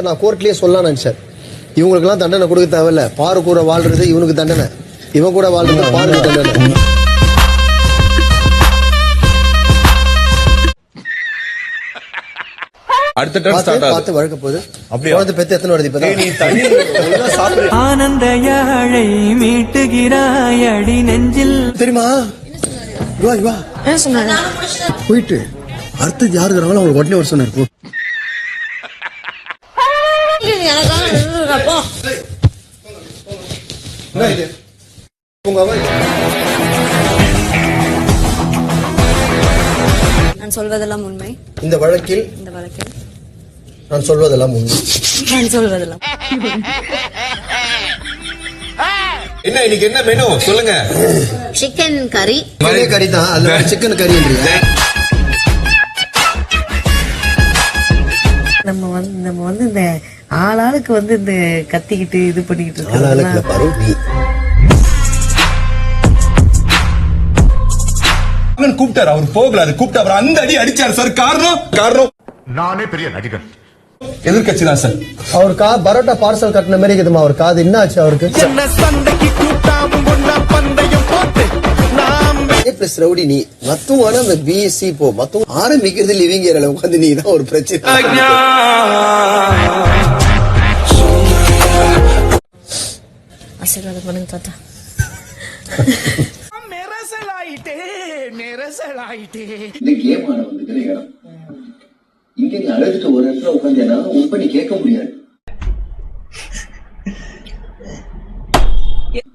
நான் கோர்ட்லயே சொல்லலாம் நினைச்சேன். இவங்களுக்கெல்லாம் தண்டனை கொடுக்க தேவையில்ல. பாரு கூட வாழ்றது இவனுக்கு தண்டனை, இவன் கூட வாழ்றது பாருக்கு தண்டனை. அடுத்த டைம் ஸ்டார்ட் ஆகுது. பார்த்து வழக்க போகுது. குழந்தை பெத்து எத்தனை வருது இப்பதான்? நீ தண்ணி ஒழுங்கா சாப்பிடு. ஆனந்த யாழை மீட்டுகிறாய் அடி நெஞ்சில். தெரியுமா? வா வா. என்ன சொன்னாங்க? போயிட்டு அடுத்தது யாரு இருக்கிறாங்களோ அவங்களுக்கு உடனே ஒரு சொன்னாரு. நான் சொல்வதெல்லாம் உண்மை. இந்த வழக்கில் நான் சொல்வதெல்லாம் உண்மை. நான் சொல்வதெல்லாம் என்ன இன்னைக்கு என்ன மெனு சொல்லுங்க? சிக்கன் கறி. கறி தான். அதுல சிக்கன் கறி. நம்ம வந்து இந்த ஆளாளுக்கு வந்து இந்த கத்திக்கிட்டு இது பண்ணிக்கிட்டு கூப்பிட்டாரு. அவர் போகல, அது கூப்பிட்டு அவர் அந்த அடி அடிச்சாரு சார். காரணம் நானே பெரிய நடிகர், எதிர்கட்சி தான் சார். அவர் பரோட்டா பார்சல் கட்டின மாதிரி இருக்குதுமா அவர் காது. என்ன ஆச்சு அவருக்கு? பிளஸ் ரவுடி நீ மத்துவான அந்த பிஎஸ்சி போ மத்தம் ஆரம்பிக்கிறது லிவிங் ஏரியால உட்காந்து நீ தான் ஒரு பிரச்சனை. ஆசீர்வாதம் பண்ணுங்க தாத்தா. இந்த கேம் ஆட வந்துக்கிற இடம் இங்க நீ அழுதுட்டு ஒரு இடத்துல உட்காந்தேன்னா உப்ப நீ கேட்க முடியாது.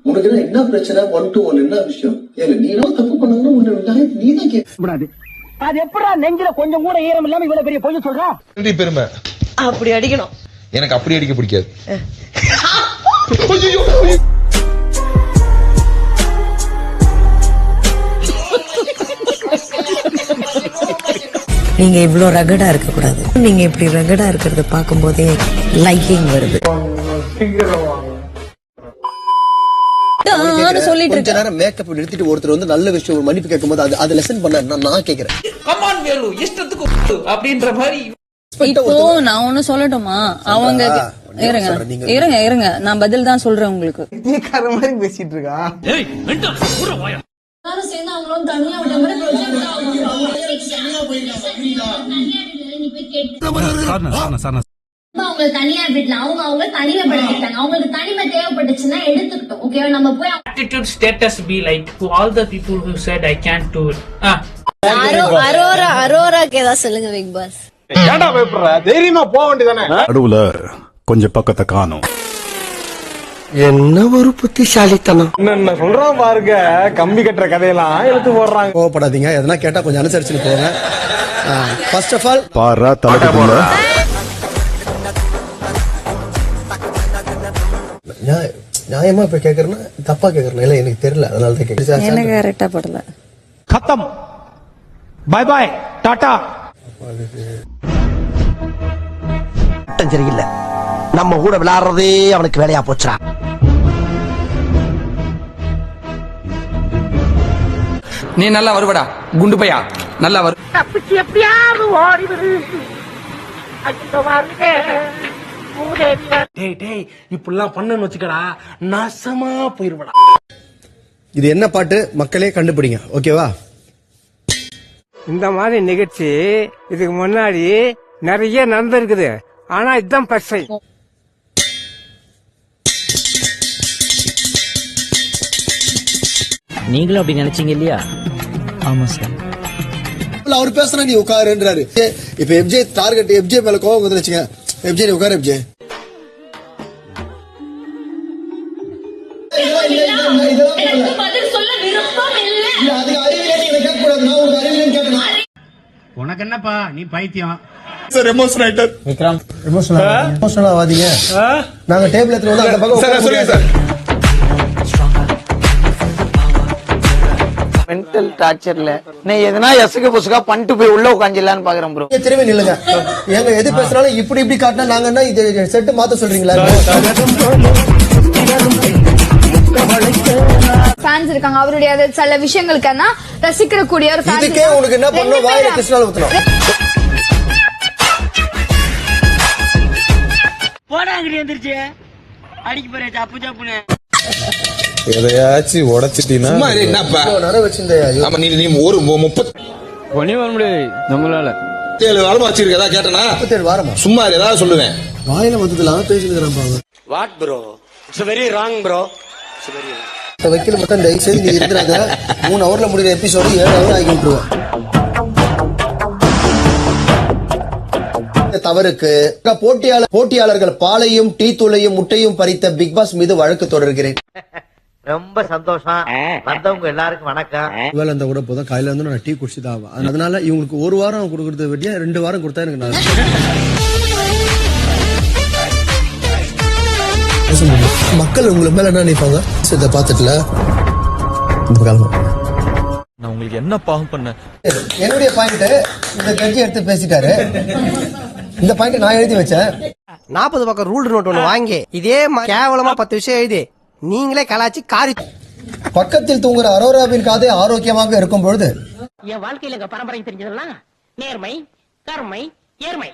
உனக்கு என்ன பிரச்சனை? 1 to 1 என்ன விஷயம்? ஏங்க நீனும் தப்பு பண்ணாங்கன்னா உன்னை நீ தான் கேட்கக்கூடாது. அது எப்படா நெஞ்சில கொஞ்சம் கூட ஈரம் இல்லாம இவ்வளவு பெரிய பொய்ய சொல்றா? பெருமை அப்படி அடிக்கணும். எனக்கு அப்படி அடிக்க பிடிக்காது. நீங்க இவ்வளவு ரகடா இருக்க கூடாது. நீங்க இப்படி ரகடா இருக்கிறத பார்க்கும் போதே லைக்கிங் வருது. கொஞ்ச நேரம் மேக்கப் நிறுத்திட்டு ஒருத்தர் வந்து நல்ல விஷயம் மன்னிப்பு கேட்கும் போது அது லெசன் பண்ண நான் கேக்குறேன். அப்படின்ற மாதிரி இப்போ நான் ஒண்ணு சொல்லட்டுமா? அவங்க இருங்க நான் பதில் தான் சொல்றேன் உங்களுக்கு. மாதிரி பேசிட்டு இருக்கா? அவங்க தனியார் வீட்ல அவங்க தனிமைப்படுத்திட்டாங்க. அவங்களுக்கு தனிமை தேவைப்பட்டுச்சுன்னா எடுத்துக்கிட்டோம். ஓகேவா? நம்ம போய் attitude status be like to all the people who said I can't do it. அரோராக்கு ஏதாவது சொல்லுங்க பிக் பாஸ். ஏன்டா பயப்படுற? தைரியமா போக வேண்டியதானே. நடுவுல கொஞ்சம் பக்கத்தை காணும். என்ன ஒரு புத்திசாலித்தனம். என்ன சொல்றான் பாருங்க, கம்பி கட்டுற கதையெல்லாம் எடுத்து போடுறாங்க. கோவப்படாதீங்க. எதனா கேட்டா கொஞ்சம் அனுசரிச்சுட்டு போங்க. ஃபர்ஸ்ட் ஆஃப் ஆல் பாரா தலைக்கு நியாயமா இப்ப கேக்குறேன்னா தப்பா கேக்குறேன். இல்ல எனக்கு தெரியல, அதனால தான் கேக்குறேன். எனக்கு கரெக்டா படல. खत्म, बाय बाय, टाटा. சரியில்லை. நம்ம கூட விளையாடுறதே அவனுக்கு வேலையா போச்சுடா. நீ நல்லா வருவடா குண்டு பையா, நல்லா வரு. தப்பிச்சு எப்படியாவது ஓடி விடு. டேய் இப்படிலாம் பண்ணன்னு வச்சுக்கடா, நாசமா போயிருவடா. இது என்ன பாட்டு மக்களே கண்டுபிடிங்க. ஓகேவா? இந்த மாதிரி நிகழ்ச்சி இதுக்கு முன்னாடி நிறைய நடந்திருக்குது. ஆனா இதுதான் ஃபர்ஸ்ட் டைம். நீங்களும் அப்படி நினைச்சீங்க இல்லையா? ஆமா சார். அவர் பேசுனா நீ உட்காருன்றாரு. இப்ப எப்ஜே டார்கெட் எப்ஜே மேல கோவம் வந்து வச்சுங்க. எப்ஜே நீ உட்காரு. எப்ஜே உனக்கு என்னப்பா, நீ பைத்தியம். சார் எமோஷனல் ஆவாதீங்க. நாங்க டேபிள் எடுத்து வந்து அந்த பக்கம் சொல்லுங்க சார். மென்டல் டார்ச்சர்ல நீ எதனா எசுக்கு புசுக்கா பண்ணிட்டு போய் உள்ள உட்காந்துலான்னு பாக்குறேன் ப்ரோ. திரும்பி நில்லுங்க. எங்க எது பேசுறாலும் இப்படி காட்டினா நாங்க என்ன இது செட்டு மாத்த சொல்றீங்களா? ஃபேன்ஸ் இருக்காங்க. அவருடைய சில விஷயங்களுக்கான ரசிக்கிற கூடிய ஒரு ஃபேன்ஸ். இதுக்கே உங்களுக்கு என்ன பண்ணனும்? வாயில கிருஷ்ணால ஊத்தணும். போடாங்கடி வந்துருச்சு அடிக்க போறே சப்பு சப்புன்னு எதையாச்சும் உடைச்சிட்டீங்கன்னா சும்மா இரு, என்னப்பா நட வச்சிருந்தேன் ஆமா நீ ஒரு 37 வர முடியாது நம்மளால வாரமா வச்சிருக்க ஏதாவது கேட்டனா 37 வாரமா சும்மா இரு, ஏதாவது சொல்லுவேன் வாயில மொத்தத்துல பேசிருக்கிறான் what bro it's very wrong bro வைக்கல மட்டும் தயவு செய்து நீ இருக்கிறாங்க 3 ஹவர்ல முடிகிற எபிசோடு 7 ஹவர் ஆகி விட்டுருவேன். இந்த தவறுக்கு போட்டியாளர்கள் பாலையும் டீ தூளையும் முட்டையும் பறித்த பிக் பாஸ் மீது வழக்கு தொடர்கிறேன். ரொம்ப சந்தோஷம். வந்தவங்க எல்லாருக்கும் வணக்கம். வேலை இருந்தா கூட போதும், காலையில வந்து நான் டீ குடிச்சு தான் ஆவேன். அதனால இவங்களுக்கு 1 வாரம் கொடுக்கறது வெட்டியா 2 வாரம் கொடுத்தா எனக்கு நான் மக்கள் உங்களை மேல என்ன நினைப்பாங்க இதை பாத்துட்டுல நான் உங்களுக்கு என்ன பாவம் பண்ண என்னுடைய பாயிண்ட் இந்த ஜட்ஜி எடுத்து பேசிட்டாரு. இந்த பாயிண்ட் நான் எழுதி வச்சேன். 40 பக்கம் ரூல் நோட் ஒண்ணு வாங்கி இதே கேவலமா 10 விஷயம் எழுதி நீங்களே கலாச்சி காரி பக்கத்தில் தூங்குற அரோராவின் காதை ஆரோக்கியமாக இருக்கும் பொழுது என் வாழ்க்கையில பரம்பரை தெரிஞ்சதெல்லாம் நேர்மை கருமை ஏர்மை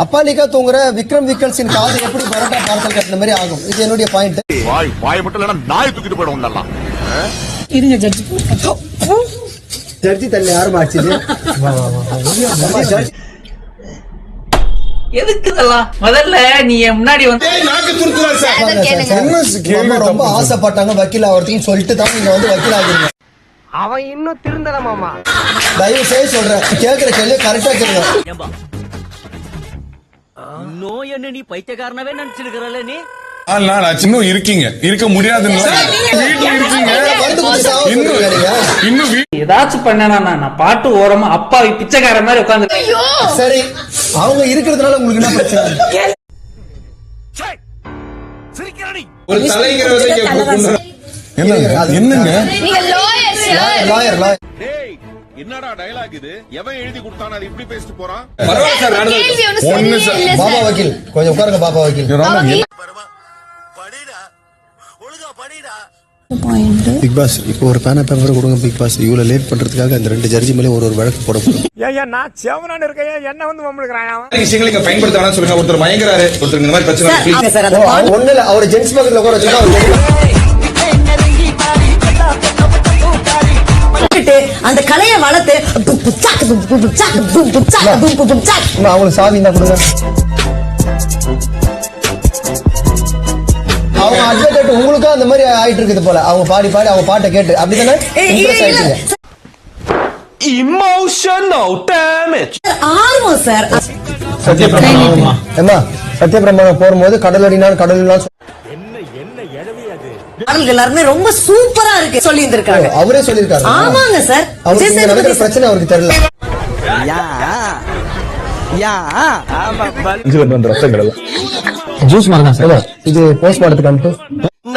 அப்பாலிக்கா தூங்குற விக்ரம் விக்கல்ஸின் காது எப்படி பரோட்டா பார்சல் கட்டின மாதிரி ஆகும். இது என்னுடைய பாயிண்ட். வாய் மட்டும் இல்லைன்னா நாய் தூக்கிட்டு போயிடும். இருங்க ஜட்ஜி ஜட்ஜி தள்ளி யாரும் ஆச்சு எதுக்கு இதெல்லாம் முதல்ல நீ முன்னாடி வந்து நாக்கு துருத்துறாரு சார். ரொம்ப ஆசைப்பட்டாங்க வக்கீல் ஆகிறதுக்கு சொல்லிட்டு தான் நீங்க வந்து வக்கீல் ஆகிறீங்க. அவன் இன்னும் திருந்தல மாமா. தயவு செய்து சொல்றேன், கேட்கிற கேள்வி கரெக்டா கேளுங்க. இன்னும் என்ன நீ பைத்தியக்காரனவே நினைச்சிருக்கிறல்ல நீ இன்னும் இருக்கீங்க, இருக்க முடியாதுன்னு வீட்டுல இருக்கீங்க இன்னும் ஏதாச்சும் பண்ணா நான் பாட்டு ஓரமா அப்பா பிச்சைக்கார மாதிரி உட்காந்து சரி, அவங்க இருக்கிறதுனால உங்களுக்கு என்ன பிரச்சனை? ஒரு தலைங்கிறத என்னங்க லாயர் என்னடா டயலாக் இது? எவன் எழுதி கொடுத்தானே அது இப்படி பேசிட்டு போறான்? பரவாயில்ல சார், ஒண்ணு சார். பாபா வக்கீல் கொஞ்சம் உட்காருங்க. பாபா வக்கீல் பிக் பாஸ் இப்போ ஒரு பேனா பேப்பர் கொடுங்க. பிக் பாஸ் இவ்வளவு லேட் பண்றதுக்காக அந்த 2 ஜட்ஜி மேலே ஒரு வழக்கு போட போறோம். நான் செவனான்னு இருக்கேன், என்ன வந்து மம்மளுக்குறான். விஷயங்களை இங்க பயன்படுத்த வேணாம் சொல்லுங்க. ஒருத்தர் மயங்குறாரு, ஒருத்தர் இந்த மாதிரி பிரச்சனை ஒண்ணு இல்ல, அவர் ஜென்ஸ் பக்கத்துல உட்கார வச்சுக்கா அந்த கலையை வளர்த்து அவங்களுக்கு சாவி தான் கொடுங்க. அவங்க அட்வொகேட் உங்களுக்கும் அந்த மாதிரி ஆயிட்டு இருக்குது போல. அவங்க பாடி அவங்க பாட்டை கேட்டு அப்படித்தானே இம்ப்ரெஸ் ஆயிட்டீங்க. இமோஷனல் டேமேஜ் ஆர்வம் சார். சத்யபிரமாணம் ஏமா சத்யபிரமாணம் போகும்போது கடலடினாலும் கடலாம் பாடல்கள் எல்லாருமே ரொம்ப சூப்பரா இருக்கு சொல்லி இருந்திருக்காங்க. அவரே சொல்லிருக்காரு. ஆமாங்க சார். அவருக்கு நடக்கிற பிரச்சனை அவருக்கு தெரியல. ஜூஸ் மாதிரி தான் சார் இது. போஸ்ட்மார்ட்டத்துக்கு அனுப்பு.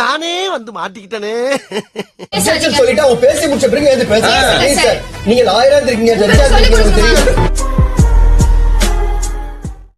நானே வந்து மாட்டிக்கிட்டனே. சொல்லிட்டு அவங்க பேசி முடிச்ச பிறகு பேசுறேன். நீங்க லாயரா இருக்கீங்க, ஜட்ஜா இருக்கீங்க, உங்களுக்கு தெரியும்.